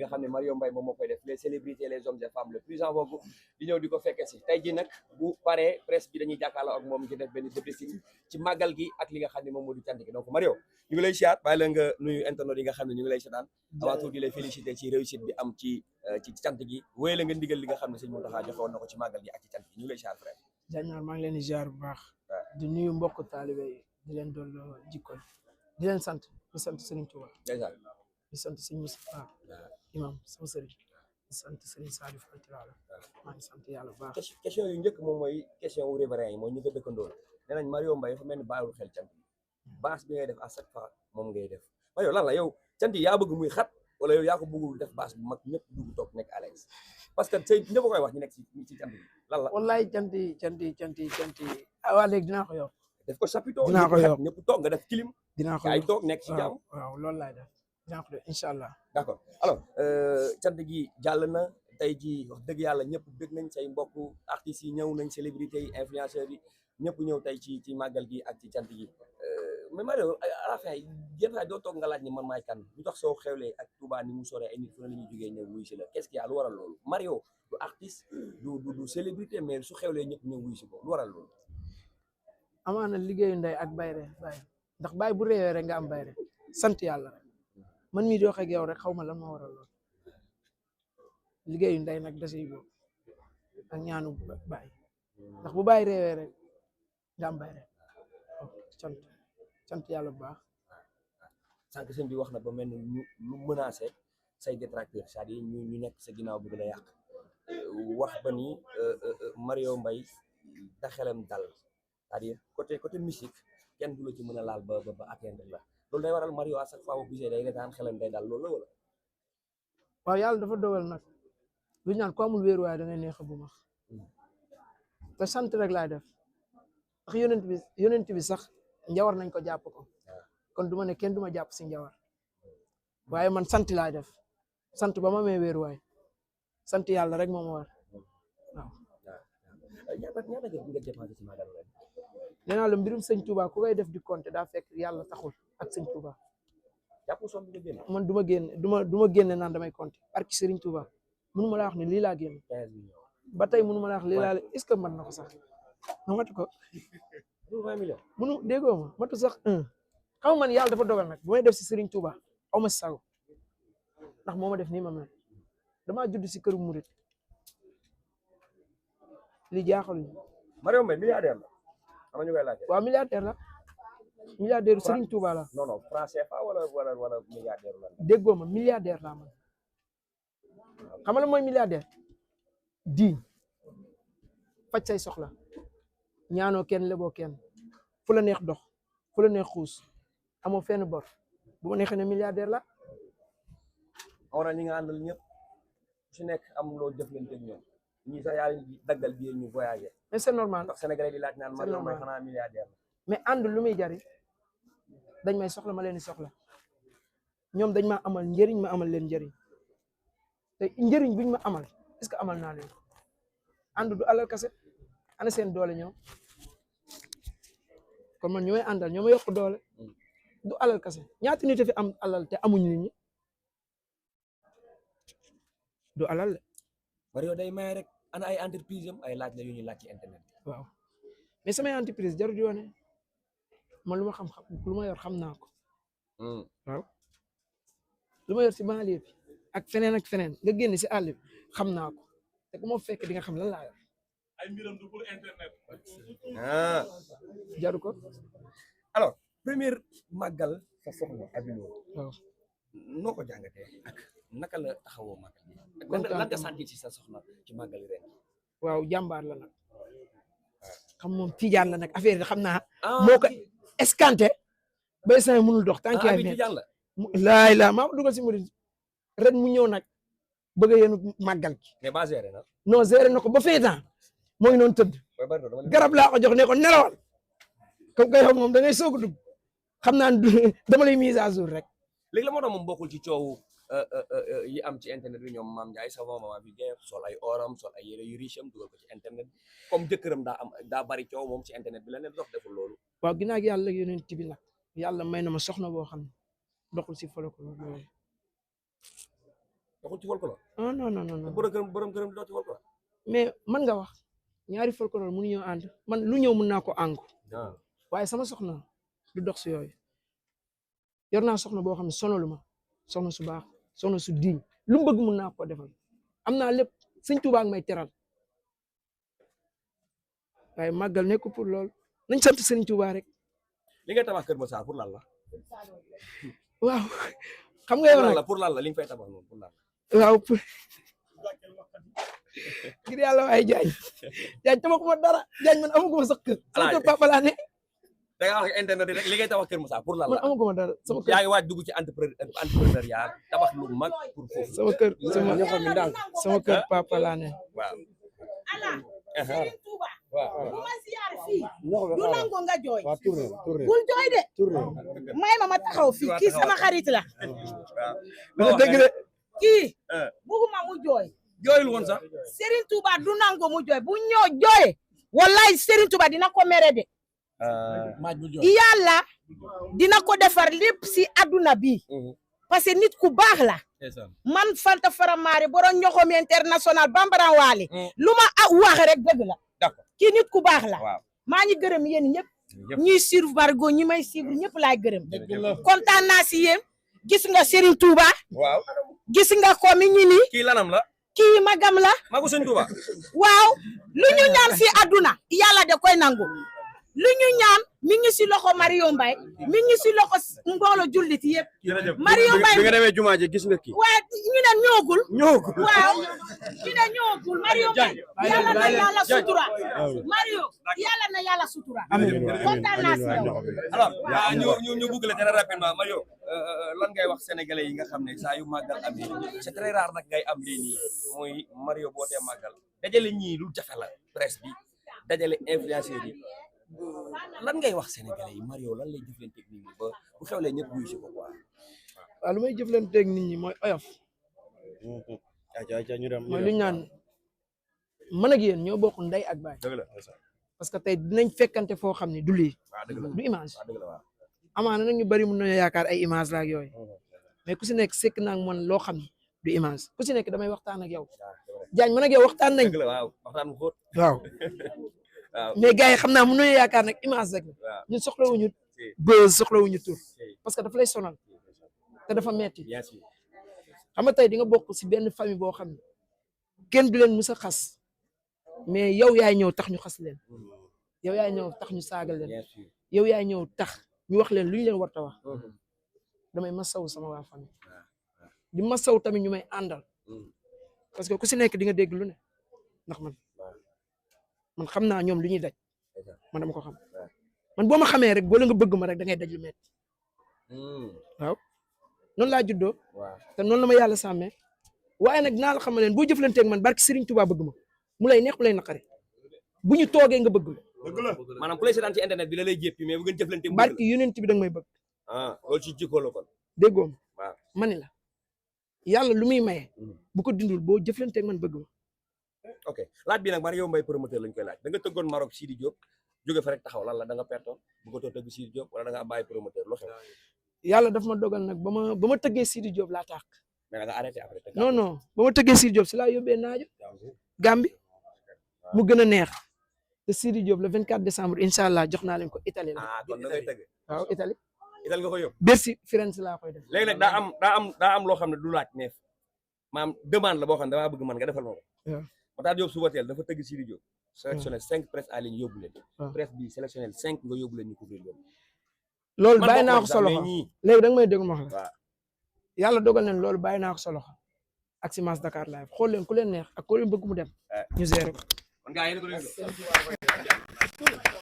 nga xam ne Mario Mbaye moom moo koy def les célébrités les hommes et femmes le plus en vogue di ñëw di ko fekke si tey ji nag bu paree presse bi dañuy jàkkaarloo ak moom ci def benn débriefing ci màggal gi ak li nga xam ne moom moo di cant gi donc Mario ñu ngi lay siyaat bàyyi la nga nuyu internet yi nga xam ne ñu ngi lay seetaan avant tout di lay féliciter ci réussite bi am ci cant gi wéy la nga ndigal li nga xam ne sëñ Mountakha joxe woon na ko ci màggal gi ak ci cant gi ñu ngi lay siyaat frère Jañaar maa ngi leen di ziar bu baax di nuyu mbokk taalibe yi di leen doon jikkoon di leen sant di sant Serigne Touba di sant Serigne Moustapha imam sama sëriñ di sant Serigne Salif Altilala maa ngi sant yàlla bu baax. question yu njëkk moom mooy question wu riverain yi mooy ñu nga dëkkandoo nee nañ Mario Mbaye dafa mel ni bàyyiwul xel cant yi bâche bi ngay def à chaque fois moom ngay def Mario lan la yow cant yi yaa bëgg muy xat wala yow yaa ko bëggul def bâche bu mag ñëpp dugg toog nekk à l'aise parce que say ñëpp koy wax ñu nekk ci cant yi lan la. wallaay cant yi waa léegi dinaa ko yokk. def ko chapiteau dinaa ko yokk ñëpp toog nga def clim. dinaa ko ay toog nekk ci jàmm. waaw loolu laay def dinaa ko def incha allah. d'accord alors cant gi jàll na tey jii wax dëgg yàlla ñëpp bëgg nañ say mbokk artistes yi ñëw nañ célébrités yi influenceurs yi ñëpp ñëw tey ci màggal gi ak ci cant gi mais Mario à la fin yenn saa doo toog nga laaj ni man maay kan lu tax soo xewlee ak Touba ni mu soree ay nit fu ne la ñuy jógee ñëw wuy si la qu'est-ce qu'il y a lu waral loolu Mario du artiste du célébrité mais su xewlee ñëpp ñëw wuy si ko lu waral loolu. amaana liggéeyu ndey ak bayre ndax bay bu réewee rek nga am bayre sant yàlla rek man mii di wax ak yow rek xaw ma lan moo waral loolu liggéeyu ndey nag dasiy boobu ak ñaanu baay ndax bu baay réewee rek nga am bayre sant yàlla bu baax. sànq sëñ bi wax na ba mel ni lu menacé say détracteurs c'est-à-dire ñu nekk sa ginnaaw bëgg la yàq wax ba ni Mario Mbaye da xelam dal c'est-à-dire côté musique kenn du la ci mën a laal ba atteindre la loolu day waral Mario à chaque fois bu gisee day retaan xelam day dal loolu la wala. waaw yàlla dafa dogal nag lu ñu naan ko amul wéeruwaay da ngay neex bu max te sant rek laay def ndax yonent bi sax njawar nañ ko jàpp ko kon du ma ne kenn du ma jàpp si njawar waaye man sant laay def sant ba ma mee wéeruwaay sant yàlla rek moo ma war waaw. ñaata nga dépensé ci magal ren. nee naa la mbirum sëñ Touba ku koy def di compter daa fekk yàlla taxul ak sëñ Touba. jàpp soom bi nga génne. man du ma génne naan damay compter barki Serigne Touba mënu ma la wax ne lii laa génne. 15 millions. ba tey mënu ma la wax lii laa est-ce que mën na ko sax ma matu ko. 20 millions. mënu déggoo ma matu sax xam man yàlla dafa dogal nag bu may def si Serigne Touba aw ma si sago ndax moo ma def nii ma mel damaa judd si këru murit li jaaxaluñu. Mario Mbaye milliardaire la. am na ñu koy laajte. waaw milliardaire la milliardaire Serigne Touba la. non non franc CFA wala milliardaire la. déggoo ma milliardaire laa man xam nga la mooy milliardaire diñ faj say soxla ñaanoo kenn leboo kenn fu la neex dox fu la neex xuus amoo fenn bor bu ma neexee ne milliardaire la. awra ñi nga àndal ñëpp su nekk am loo jëflante ak ñoom ñii sax yaa leen daggal bi ñu voyager. mais c'est normal ndax Sénégalais di laaj naan Mario Mbaye xanaa milliardaire la. mais ànd lu muy jariñ dañ may soxla ma leen di soxla ñoom dañ ma amal njëriñ ma amal leen njëriñ te njëriñ buñ ma amal est-ce que amal naa leen ànd du alal kase ana seen doole ñoom kon man ñu may àndal ñoo ma yokk doole du alal kase ñaata nit a fi am alal te amuñ nit ñi du alal de. Mario day may rek ana ay entreprise am ay laaj la yu ñuy laaj ci internet bi. waaw mais samay entreprise jarul di wane man lu ma xam lu ma yor xam naa ko. waaw lu ma yor si banlieue bi ak feneen nga génn si àll bi xam naa ko te ku ma fekk di nga xam lan laa yor. ay mbiram du pour internet. jaru ko. alors première màggal sa soxna Abilo. waaw noo ko jàngatee ak naka la taxawoo màggal bi. kontaan lan nga sentir ci sa soxna ci màggal ren. waaw jàmbaar la nag xam moom tijaan la nag affaire yi xam naa. moo ko escanté. bay saa mënul dox tant que laay la maa dugal si murid ren mu ñëw nag bëgg a yéenu màggal gi. mais ba géré na. non géré na ko ba feetaan moo ngi noonu tëdd. garab laa ko jox ne ko nelawal comme que yow moom da ngay soog a dugg xam naa dama lay mise à jour rek. léegi la moo tax moom bokkul ci coowu yi am ci internet bi ñoom Mame Ndiaye Savon Maman Vulgaire sol ay oram sol ay yére yu riche am dugal ko ci internet bi comme jëkkëram daa bari coow moom ci internet bi la ne dox deful loolu. waaw ginnaaw yàlla ak yonent bi nag yàlla may na ma soxna boo xam ne doxul si folklore loolu doxul ci folklore. ah non non non borom këram di dox ci folklore. mais man nga wax ñaari folklore mënu ñoo ànd man lu ñëw mën naa ko àngu waaye sama soxna du dox si yooyu yor naa soxna boo xam ne sonalu ma soxna su baax soxna su diñ lu mu bëgg mën naa ko defal am naa lépp sëñ Tuubaa may teral waaye màggal nekk pour lool nañ sant sëñ Tuubaa rek. li ngay tabax Kër Massar pour lan la. waaw xam nga yow nag pour lan la li nga fay tabax noonu pour lan la. waaw pour ngir yàlla waaye Jaañ tabaxuma dara Jaañ man amaguma sax kër. sama kër papa laa ne. da nga wax internet rek li ngay tabax Kër Massar pour lan la. man amaguma dara sama kër. yaa ngi waaj dugg ci entrepreneuriat tabax lu mag pour foofu. sama kër sama kër papa laa ne. waaw. Serigne Touba waaw. bu ma ziar fii du nangu nga jooy bul jooy de may ma taxaw fii kii sama xarit la waaw. dëgg de kii buguma mu jooy jooyul woon sax. Serigne Touba du nangu mu jooy bu ñoo jooy wallahi Serigne Touba dina ko mere de yàlla dina ko defar lépp si adduna bi parce que nit ku baax la man Fanta Faramare borom ñoxom international bambara waali lu ma wax rek dëgg la kii nit ku baax la maa ngi gërëm yéen ñëpp ñuy suivre Margo ñi may suivre ñëpp laay gërëm kontaan naa si yéen gis nga Serigne Touba waaw. gis nga ko mi ñi nii kii lanam la. kii magam la magu sëñ Touba. waaw lu ñu ñaan si àdduna yàlla da koy nangu lu ñu ñaan mi ngi si loxo Mario Mbaye mi ngi si loxo mboolo jullit yëpp Mario Mbaye bi nga demee jumaa ji gis nga kii. waa ñu ne ñoogul waaw ñu ne ñoogul Mario Mbaye yàlla na yàlla sutura Mario yàlla na yàlla sutura kontaan naa si yow alors ñu boucler très rapidement Mario lan ngay wax sénégalais yi nga xam ne saa yu màggal amee c'est très rare nag ngay am lii nii muy Mario bootee màggal dajale ñii lu jafe la presse bi dajale influenceurs yi lan ngay wax sénégalais yi Mario lan lay jëflanteeg nit ñi ba bu xewlee ñëpp wuyu si ko quoi. waaw lu may jëflanteeg nit ñi mooy oyof mooy lu ñu naan man ak yéen ñoo bokk ndey ak baay dëgg la parce que tey dinañ fekkante foo xam ne du lii du image amaana nag ñu bari mun nañoo yaakaar ay image la ak yooyu mais ku si nekk sekk naa ak man loo xam ne du image ku si nekk damay waxtaan ak yow Jaañ man ak yow waxtaan nañ waaw waxtaan bu xóot waaw waaw mais gars yi xam naa mun nañoo yaakaar nag image rek la ñun soxlawuñu buzz soxlawuñu tur parce que dafa lay sonal te dafa metti bien sûr xam nga tey di nga bokk si benn famille boo xam ne kenn du leen mus a xas mais yow yaay ñëw tax ñu xas leen yow yaay ñëw tax ñu saagal leen bien sûr yow yaay ñëw tax ñu wax leen lu ñu leen war a wax damay masaw sama waa famille di masaw tamit ñu may àndal parce que ku si nekk di nga dégg lu ne ndax man xam naa ñoom lu ñuy daj man dama ko xam man boo ma xamee rek boo la nga bëgg ma rek da ngay daj lu metti waaw noonu laa juddoo te noonu la ma yàlla sàmmee waaye nag dinaa la xamal leen boo jëflanteeg man barki Serigne Touba bëgg ma mu lay neex mu lay naqari bu ñu toogee nga bëgg ma maanaam ku lay seetaan ci internet bi la lay jéppi mais bu ngeen jëflanteeg barki yonent bi da nga may bëgg loolu ci jikko la kon déggoom waaw ma ni la yàlla lu muy maye bu ko dindul boo jëflanteeg man bëgg ma ok laaj bi nag Mario Mbaye promoteur lañ koy laaj da nga tëggoon Maroc Sidi Diop jóge fa rek taxaw lan la da nga pertoon bu ko too tëgg Sidi Diop wala da nga bàyyi promoteur lu xew yàlla daf ma dogal nag ba ma tëggee Sidi Diop laa tàkk mais da nga arrêté après non non ba ma tëggee Sidi Diop si laa yóbbee naajo Gambie mu gën a neex te Sidi Diop le 24 décembre incha allah jox naa leen ko Italie la kon da ngay tëgg waaw Italie nga ko yóbbu Bercy Firenze laa koy def léegi nag daa am loo xam ne du laaj neef maanaam demande la boo xam ne damaa bëgg man nga defal ma ko ma tax Diop suba teel dafa tëgg Sidi Diop sélectionné 5 presse en ligne yóbbu leen presse bi sélectionné 5 nga yóbbu leen ñu couvrir loolu loolu bàyyi naa ko sa loxo léegi da nga may dégg ma wax la waaw yàlla dogal nañ loolu bàyyi naa ko sa loxo ak Simas Dakar live xool leen ku leen neex ak ku leen bëgg mu dem ñu gérer ko